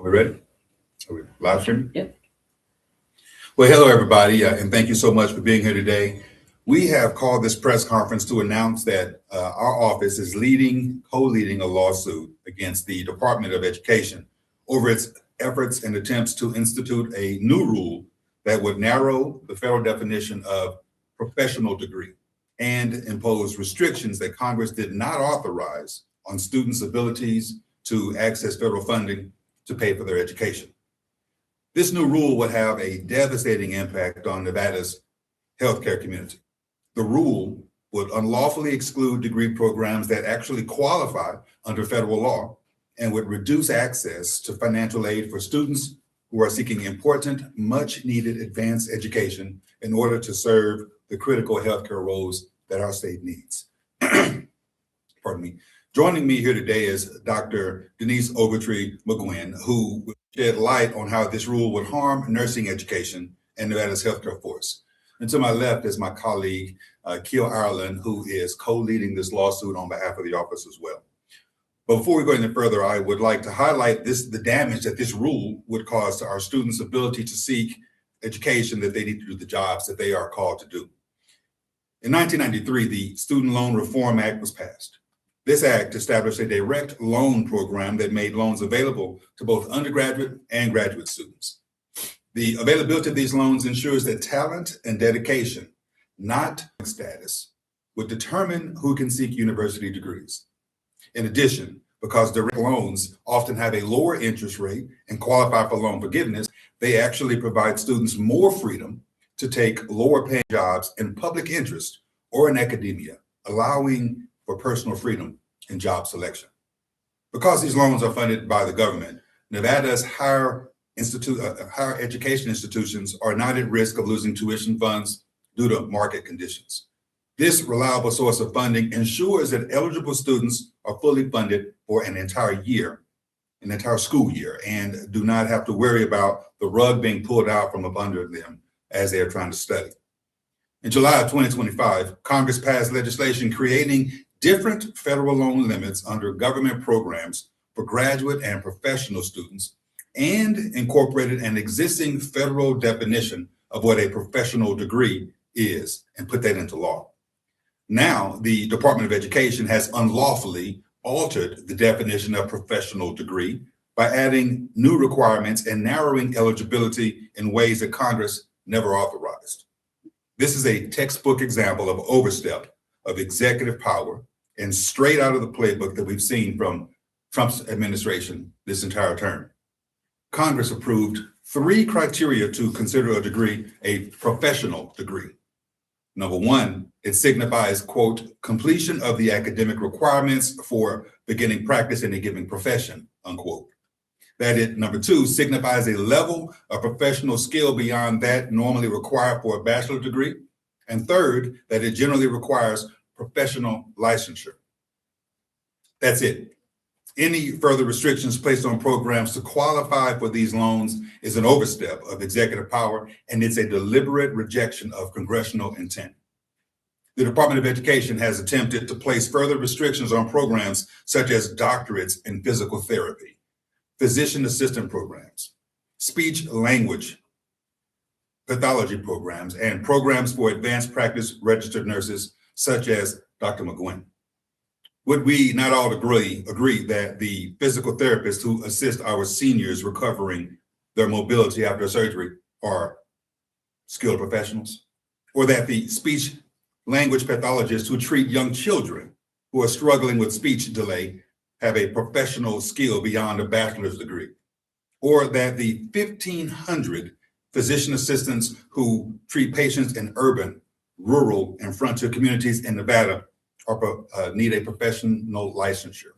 We ready? Are we live streaming? Yep. Well, hello, everybody, and thank you so much for being here today. We have called this press conference to announce that our office is co-leading a lawsuit against the Department of Education over its efforts and attempts to institute a new rule that would narrow the federal definition of professional degree and impose restrictions that Congress did not authorize on students' abilities to access federal funding to pay for their education. This new rule would have a devastating impact on Nevada's healthcare community. The rule would unlawfully exclude degree programs that actually qualify under federal law and would reduce access to financial aid for students who are seeking important, much-needed advanced education in order to serve the critical healthcare roles that our state needs. Pardon me. Joining me here today is Dr. Denise Ogletree McGuinn, who will shed light on how this rule would harm nursing education and Nevada's healthcare force. And to my left is my colleague, Keel Ireland, who is co-leading this lawsuit on behalf of the office as well. But before we go any further, I would like to highlight the damage that this rule would cause to our students' ability to seek education that they need to do the jobs that they are called to do. In 1993, the Student Loan Reform Act was passed. This act established a direct loan program that made loans available to both undergraduate and graduate students. The availability of these loans ensures that talent and dedication, not status, would determine who can seek university degrees. In addition, because direct loans often have a lower interest rate and qualify for loan forgiveness, they actually provide students more freedom to take lower paying jobs in public interest or in academia, allowing for personal freedom in job selection. Because these loans are funded by the government, Nevada's higher education institutions are not at risk of losing tuition funds due to market conditions. This reliable source of funding ensures that eligible students are fully funded for an entire school year, and do not have to worry about the rug being pulled out from up under them as they are trying to study. In July of 2025, Congress passed legislation creating different federal loan limits under government programs for graduate and professional students, and incorporated an existing federal definition of what a professional degree is and put that into law. Now, the Department of Education has unlawfully altered the definition of professional degree by adding new requirements and narrowing eligibility in ways that Congress never authorized. This is a textbook example of overstep of executive power and straight out of the playbook that we've seen from Trump's administration this entire term. Congress approved 3 criteria to consider a degree a professional degree. Number 1, it signifies, quote, completion of the academic requirements for beginning practice in a given profession, unquote. Number 2, signifies a level of professional skill beyond that normally required for a bachelor's degree. And third, that it generally requires professional licensure. That's it. Any further restrictions placed on programs to qualify for these loans is an overstep of executive power, and it's a deliberate rejection of congressional intent. The Department of Education has attempted to place further restrictions on programs such as doctorates in physical therapy, physician assistant programs, speech language pathology programs, and programs for advanced practice registered nurses such as Dr. McGuinn. Would we not all agree that the physical therapists who assist our seniors recovering their mobility after surgery are skilled professionals? Or that the speech language pathologists who treat young children who are struggling with speech delay have a professional skill beyond a bachelor's degree? Or that the 1,500 physician assistants who treat patients in urban, rural, and frontier communities in Nevada need a professional licensure?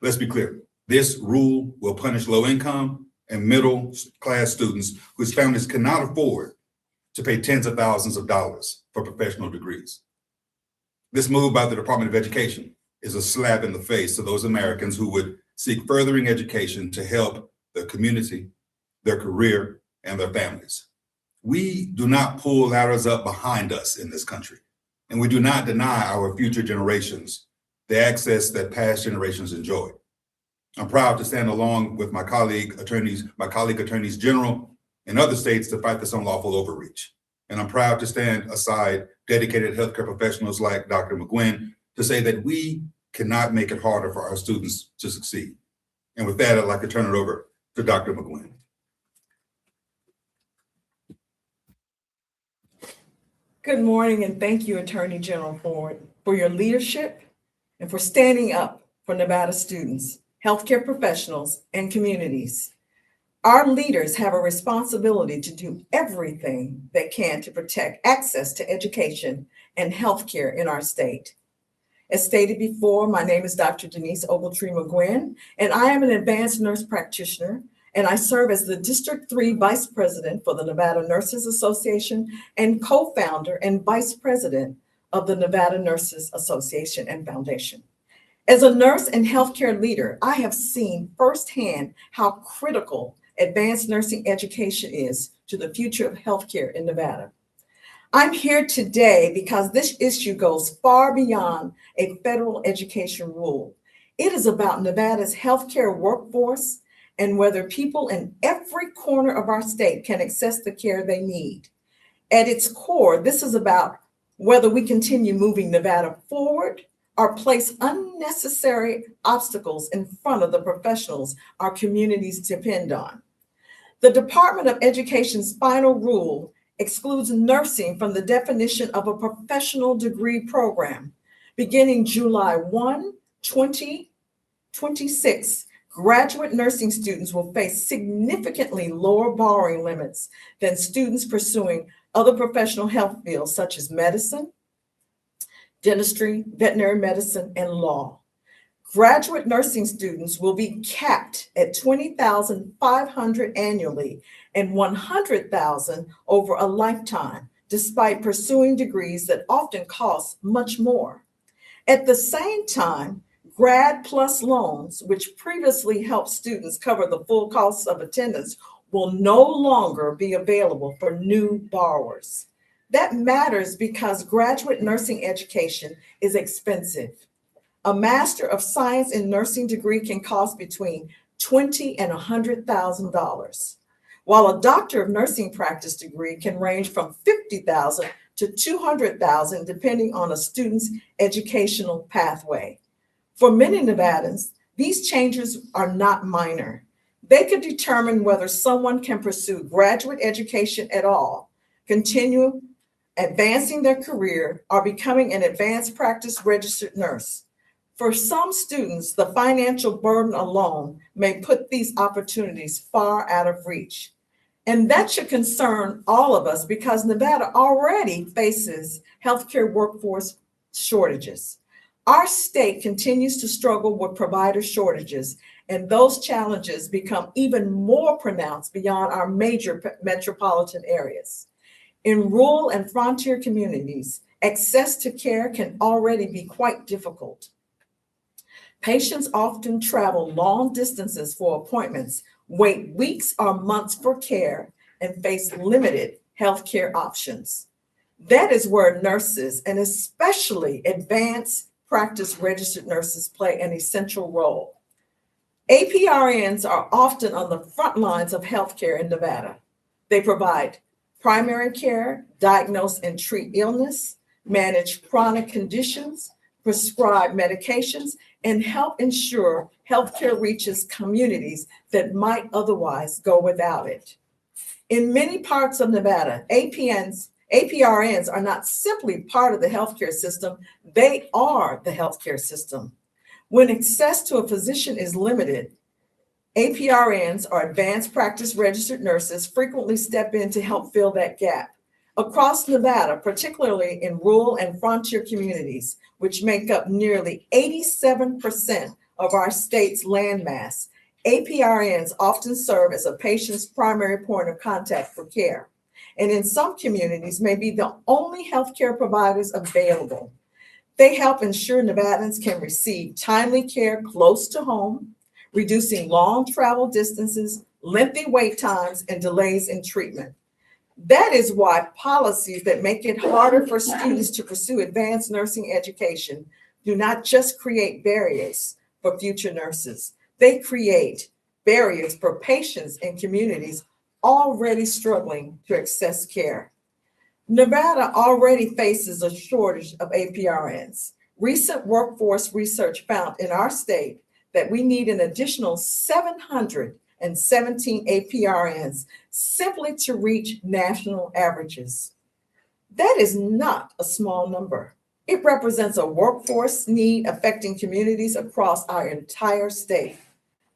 Let's be clear. This rule will punish low-income and middle-class students whose families cannot afford to pay tens of thousands of dollars for professional degrees. This move by the Department of Education is a slap in the face to those Americans who would seek furthering education to help their community, their career, and their families. We do not pull ladders up behind us in this country, and we do not deny our future generations the access that past generations enjoyed. I'm proud to stand along with my colleague attorneys general in other states to fight this unlawful overreach. And I'm proud to stand aside dedicated healthcare professionals like Dr. McGuinn to say that we cannot make it harder for our students to succeed. And with that, I'd like to turn it over to Dr. McGuinn. Good morning, and thank you, Attorney General Ford, for your leadership and for standing up for Nevada students, healthcare professionals, and communities. Our leaders have a responsibility to do everything they can to protect access to education and healthcare in our state. As stated before, my name is Dr. Denise Ogletree McGuinn, and I am an advanced nurse practitioner, and I serve as the District 3 Vice President for the Nevada Nurses Association and co-founder and Vice President of the Nevada Nurses Association and Foundation. As a nurse and healthcare leader, I have seen firsthand how critical advanced nursing education is to the future of healthcare in Nevada. I'm here today because this issue goes far beyond a federal education rule. It is about Nevada's healthcare workforce and whether people in every corner of our state can access the care they need. At its core, this is about whether we continue moving Nevada forward or place unnecessary obstacles in front of the professionals our communities depend on. The Department of Education's final rule excludes nursing from the definition of a professional degree program. Beginning July 1, 2026, graduate nursing students will face significantly lower borrowing limits than students pursuing other professional health fields such as medicine, dentistry, veterinary medicine, and law. Graduate nursing students will be capped at $20,500 annually and $100,000 over a lifetime, despite pursuing degrees that often cost much more. At the same time, Grad Plus loans, which previously helped students cover the full costs of attendance, will no longer be available for new borrowers. That matters because graduate nursing education is expensive. A Master of Science in Nursing degree can cost between $20,000 and $100,000, while a Doctor of Nursing Practice degree can range from $50,000 to $200,000, depending on a student's educational pathway. For many Nevadans, these changes are not minor. They could determine whether someone can pursue graduate education at all, continue advancing their career, or becoming an advanced practice registered nurse. For some students, the financial burden alone may put these opportunities far out of reach. And that should concern all of us because Nevada already faces healthcare workforce shortages. Our state continues to struggle with provider shortages, and those challenges become even more pronounced beyond our major metropolitan areas. In rural and frontier communities, access to care can already be quite difficult. Patients often travel long distances for appointments, wait weeks or months for care, and face limited healthcare options. That is where nurses, and especially advanced practice registered nurses, play an essential role. APRNs are often on the front lines of healthcare in Nevada. They provide primary care, diagnose and treat illness, manage chronic conditions, prescribe medications, and help ensure healthcare reaches communities that might otherwise go without it. In many parts of Nevada, APRNs are not simply part of the healthcare system, they are the healthcare system. When access to a physician is limited, APRNs, or advanced practice registered nurses, frequently step in to help fill that gap. Across Nevada, particularly in rural and frontier communities, which make up nearly 87% of our state's landmass, APRNs often serve as a patient's primary point of contact for care, and in some communities may be the only healthcare providers available. They help ensure Nevadans can receive timely care close to home, reducing long travel distances, lengthy wait times, and delays in treatment. That is why policies that make it harder for students to pursue advanced nursing education do not just create barriers for future nurses, They create barriers for patients and communities already struggling to access care. Nevada already faces a shortage of APRNs. Recent workforce research found in our state that we need an additional 717 APRNs simply to reach national averages. That is not a small number. It represents a workforce need affecting communities across our entire state.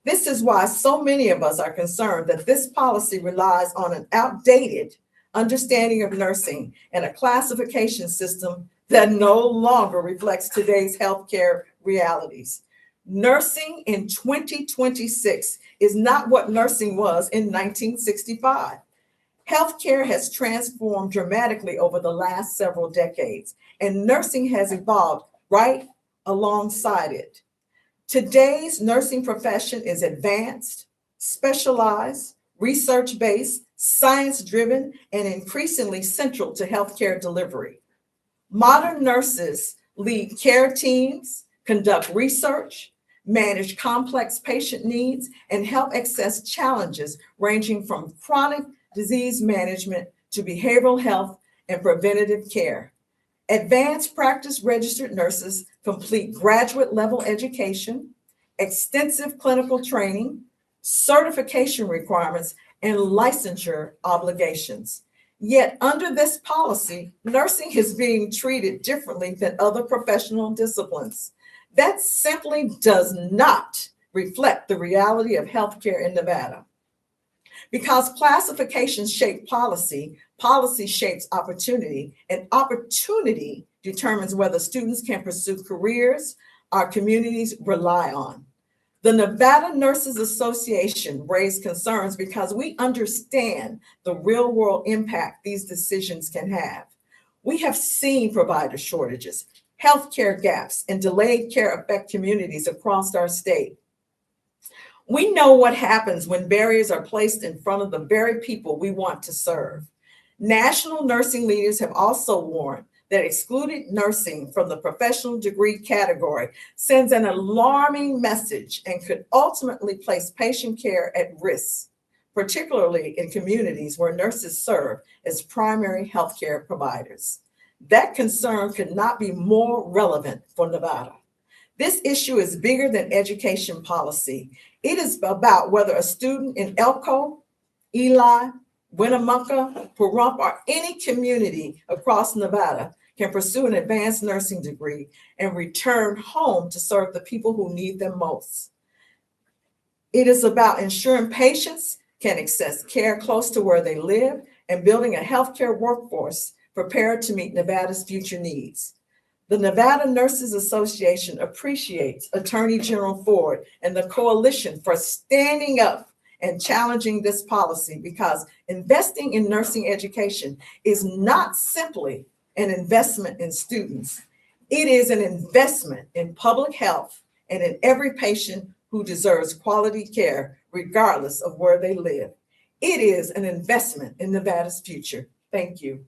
This is why so many of us are concerned that this policy relies on an outdated understanding of nursing and a classification system that no longer reflects today's healthcare realities. Nursing in 2026 is not what nursing was in 1965. Healthcare has transformed dramatically over the last several decades, and nursing has evolved right alongside it. Today's nursing profession is advanced, specialized, research-based, science-driven, and increasingly central to healthcare delivery. Modern nurses lead care teams, conduct research, manage complex patient needs, and help assess challenges ranging from chronic disease management to behavioral health and preventative care. Advanced practice registered nurses complete graduate level education, extensive clinical training, certification requirements, and licensure obligations. Yet under this policy, nursing is being treated differently than other professional disciplines. That simply does not reflect the reality of healthcare in Nevada. Because classifications shape policy, policy shapes opportunity, and opportunity determines whether students can pursue careers our communities rely on. The Nevada Nurses Association raised concerns because we understand the real-world impact these decisions can have. We have seen provider shortages, healthcare gaps, and delayed care affect communities across our state. We know what happens when barriers are placed in front of the very people we want to serve. National nursing leaders have also warned that excluded nursing from the professional degree category sends an alarming message and could ultimately place patient care at risk, particularly in communities where nurses serve as primary healthcare providers. That concern could not be more relevant for Nevada. This issue is bigger than education policy. It is about whether a student in Elko, Ely, Winnemucca, Pahrump, or any community across Nevada can pursue an advanced nursing degree and return home to serve the people who need them most. It is about ensuring patients can access care close to where they live and building a healthcare workforce prepared to meet Nevada's future needs. The Nevada Nurses Association appreciates Attorney General Ford and the coalition for standing up and challenging this policy, because investing in nursing education is not simply an investment in students. It is an investment in public health and in every patient who deserves quality care, regardless of where they live. It is an investment in Nevada's future. Thank you.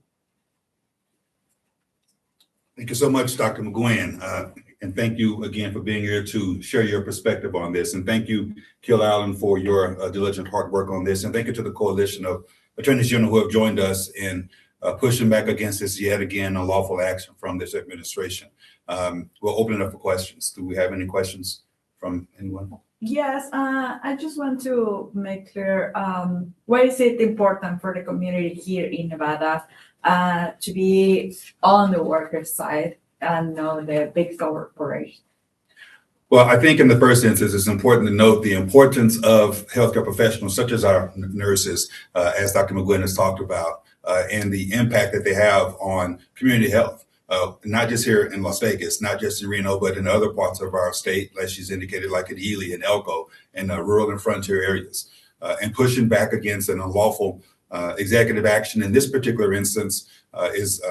Thank you so much, Dr. McGuinn. And thank you again for being here to share your perspective on this. And thank you, Kill Allen, for your diligent hard work on this. And thank you to the coalition of attorneys general who have joined us in pushing back against this yet again unlawful action from this administration. We'll open it up for questions. Do we have any questions from anyone? Yes, I just want to make clear, why is it important for the community here in Nevada to be on the worker side and not the big corporation? Well, I think in the first instance, it's important to note the importance of healthcare professionals such as our nurses, as Dr. McGuinn has talked about, and the impact that they have on community health, not just here in Las Vegas, not just in Reno, but in other parts of our state, like she's indicated, like in Ely and Elko, and rural and frontier areas, and pushing back against an unlawful executive action in this particular instance is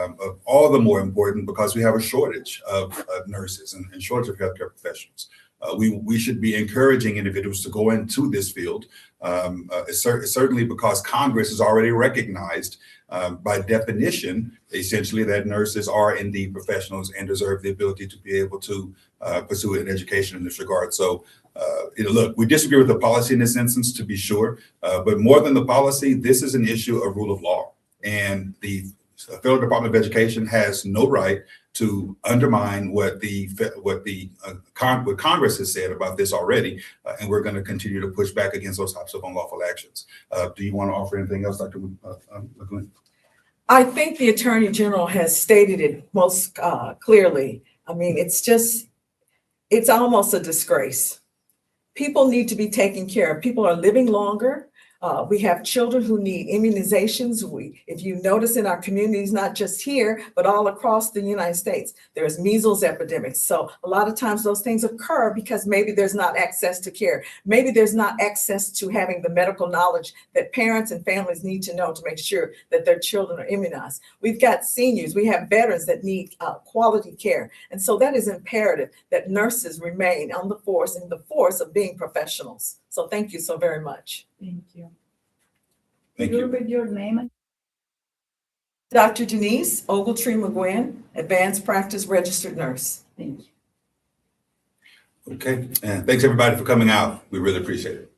all the more important because we have a shortage of nurses and shortage of healthcare professionals. We should be encouraging individuals to go into this field It's certainly because Congress has already recognized by definition, essentially, that nurses are indeed professionals and deserve the ability to be able to pursue an education in this regard. So, look, we disagree with the policy in this instance, to be sure, but more than the policy, this is an issue of rule of law. And the Federal Department of Education has no right to undermine what Congress has said about this already, and we're going to continue to push back against those types of unlawful actions. Do you want to offer anything else, Dr. McGlynn? I think the Attorney General has stated it most clearly. I mean, it's almost a disgrace. People need to be taken care of. People are living longer. We have children who need immunizations. If you notice in our communities, not just here, but all across the United States, there's measles epidemics. So a lot of times those things occur because maybe there's not access to care. Maybe there's not access to having the medical knowledge that parents and families need to know to make sure that their children are immunized. We've got seniors, we have veterans that need quality care. And so that is imperative that nurses remain on the force, in the force of being professionals. So thank you so very much. Thank you. Thank Could you. repeat your name? Dr. Denise Ogletree McGuinn, Advanced Practice Registered Nurse. Thank you. Okay, and thanks everybody for coming out. We really appreciate it.